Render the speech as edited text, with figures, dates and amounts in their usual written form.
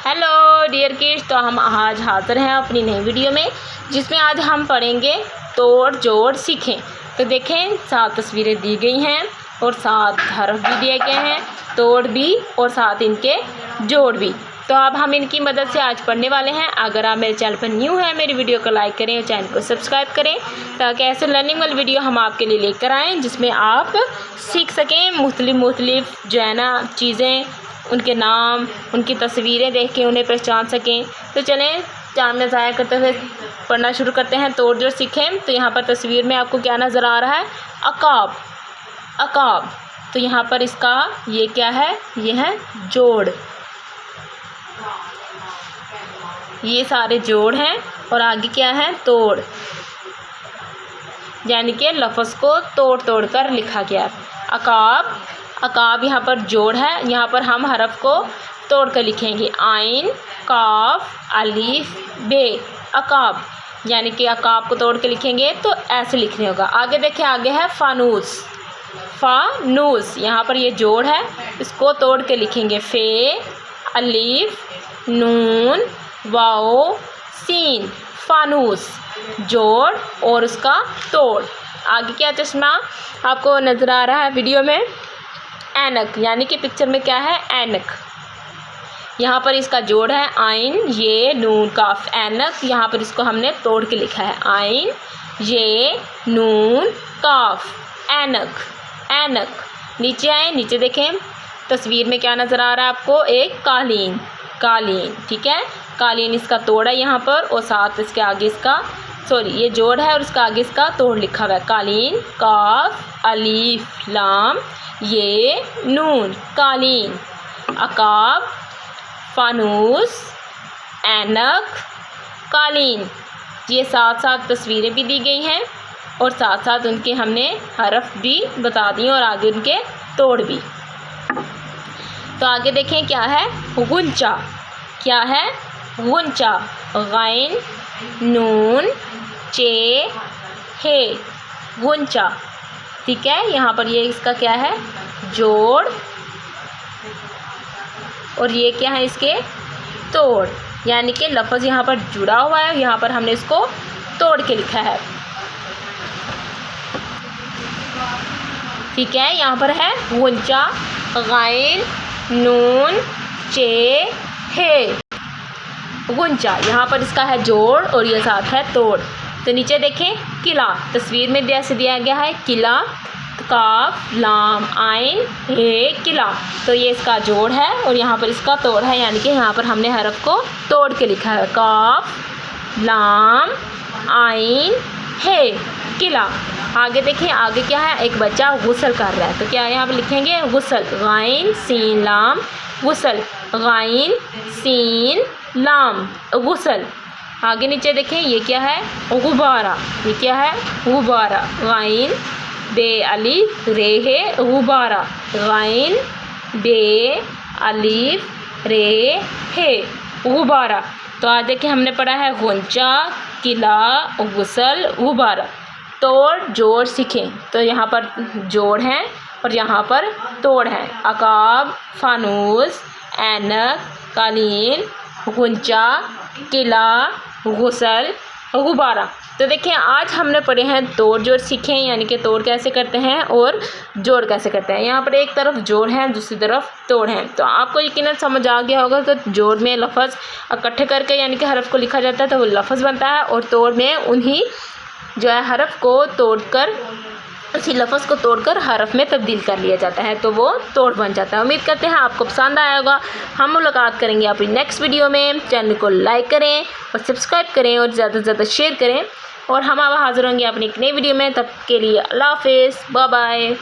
Hello dear kids, तो हम आज हाज़िर हैं अपनी नई वीडियो में, जिसमें आज हम पढ़ेंगे तोड़ जोड़ सीखें। तो देखें 7 तस्वीरें दी गई हैं और 7 हर्फ भी दिए गए हैं, तोड़ भी और 7 इनके जोड़ भी। तो अब हम इनकी मदद से आज पढ़ने वाले हैं। अगर आप मेरे चैनल पर न्यू हैं, मेरी वीडियो को लाइक करें और चैनल को सब्सक्राइब करें, ताकि ऐसे लर्निंग वाली वीडियो हम आपके लिए लेकर आएँ जिसमें आप सीख सकें मुख्तलिफ जो है ना चीज़ें, उनके नाम, उनकी तस्वीरें देख के उन्हें पहचान सकें। तो चलें टाइम में ज़ाया करते हुए पढ़ना शुरू करते हैं। तोड़ जोड़ सीखें। तो यहाँ पर तस्वीर में आपको क्या नज़र आ रहा है? अकाब। अकाब। तो यहाँ पर इसका ये क्या है? ये है जोड़। ये सारे जोड़ हैं और आगे क्या है? तोड़, यानी कि लफ्ज़ को तोड़ तोड़ कर लिखा गया। अकाब। अकाब यहाँ पर जोड़ है, यहाँ पर हम हरफ को तोड़ कर लिखेंगे। आइन, काफ, अलीफ, बे। अकाब, यानी कि अकाब को तोड़ के लिखेंगे तो ऐसे लिखने होगा। आगे देखें, आगे है फानूस। फानूस, यहाँ पर ये जोड़ है, इसको तोड़ के लिखेंगे। फे, अलीफ, नून, वाओ, सीन। फानूस, जोड़ और उसका तोड़। आगे क्या चश्मा आपको नज़र आ रहा है वीडियो में? ऐनक, यानी कि पिक्चर में क्या है? ऐनक। यहाँ पर इसका जोड़ है आइन, ये, नून, काफ। ऐनक, यहाँ पर इसको हमने तोड़ के लिखा है। आइन, ये, नून, काफ। ऐनक। ऐनक। नीचे आए, नीचे देखें तस्वीर में क्या नज़र आ रहा है आपको? एक कालीन। कालीन, ठीक है। कालीन इसका तोड़ है यहाँ पर, और साथ इसके आगे इसका ये जोड़ है और इसका आगे इसका तोड़ लिखा हुआ है। कालीन, काफ, अलीफ, लाम, ये, नून। कालीन। अकाब, फानूस, ऐनक, कालीन। ये 7 तस्वीरें भी दी गई हैं और साथ उनके हमने हरफ भी बता दिए और आगे उनके तोड़ भी। तो आगे देखें क्या है? गुंचा। क्या है? गुंचा। गैन, नून, चे, हे। गुंचा, ठीक है। यहाँ पर ये इसका क्या है? जोड़, और ये क्या है? इसके तोड़, यानी कि लफ्ज़ यहाँ पर जुड़ा हुआ है, यहाँ पर हमने इसको तोड़ के लिखा है, ठीक है। यहाँ पर है गुंचा, गैन, नून, चे, हे। गुंचा, यहाँ पर इसका है जोड़ और ये साथ है तोड़। तो नीचे देखें किला, तस्वीर में जैसे दिया गया है किला, काफ, लाम, आइन, हे, किला। तो ये इसका जोड़ है और यहाँ पर इसका तोड़ है, यानी कि यहाँ पर हमने हरफ को तोड़ के लिखा है। काफ, लाम, आइन, हे, किला। आगे देखिए, आगे क्या है? एक बच्चा गुसल कर रहा है, तो क्या यहाँ पर लिखेंगे? गुसल। गाइन, सीन, लाम, गुसल। गाइन, सीन, लाम, गुसल। आगे नीचे देखें, ये क्या है? गुब्बारा। ये क्या है? गुब्बारा। गाइन, बे, अलीफ, रे, हे, गुब्बारा। गाइन, बे, अलीफ, रे, हे, गुब्बारा। तो आज देखिए हमने पढ़ा है गुंचा, किला, गुसल, गुब्बारा। तोड़ जोड़ सीखें। तो यहाँ पर जोड़ हैं और यहाँ पर तोड़ हैं। अकाब, फानूस, ऐनक, कालीन, गुंचा, किला, गुसल, गुब्बारा। तो देखिए आज हमने पढ़े हैं तोड़ जोड़ सीखें, यानी कि तोड़ कैसे करते हैं और जोड़ कैसे करते हैं। यहाँ पर एक तरफ जोड़ है, दूसरी तरफ तोड़ है। तो आपको यकीनन समझ आ गया होगा कि जोड़ में लफ्ज़ इकट्ठे करके यानी कि हरफ को लिखा जाता है तो वो लफ्ज़ बनता है, और तोड़ में उन्हीं जो है हरफ को तोड़कर, उसी लफ्ज़ को तोड़कर हरफ में तब्दील कर लिया जाता है, तो वो तोड़ बन जाता है। उम्मीद करते हैं आपको पसंद आया होगा। हम मुलाकात करेंगे अपनी नेक्स्ट वीडियो में। चैनल को लाइक करें और सब्सक्राइब करें और ज़्यादा से ज़्यादा शेयर करें, और हम अब हाज़िर होंगे अपनी एक नई वीडियो में। तब के लिए अल्लाह हाफ़िज़, बाय बाय।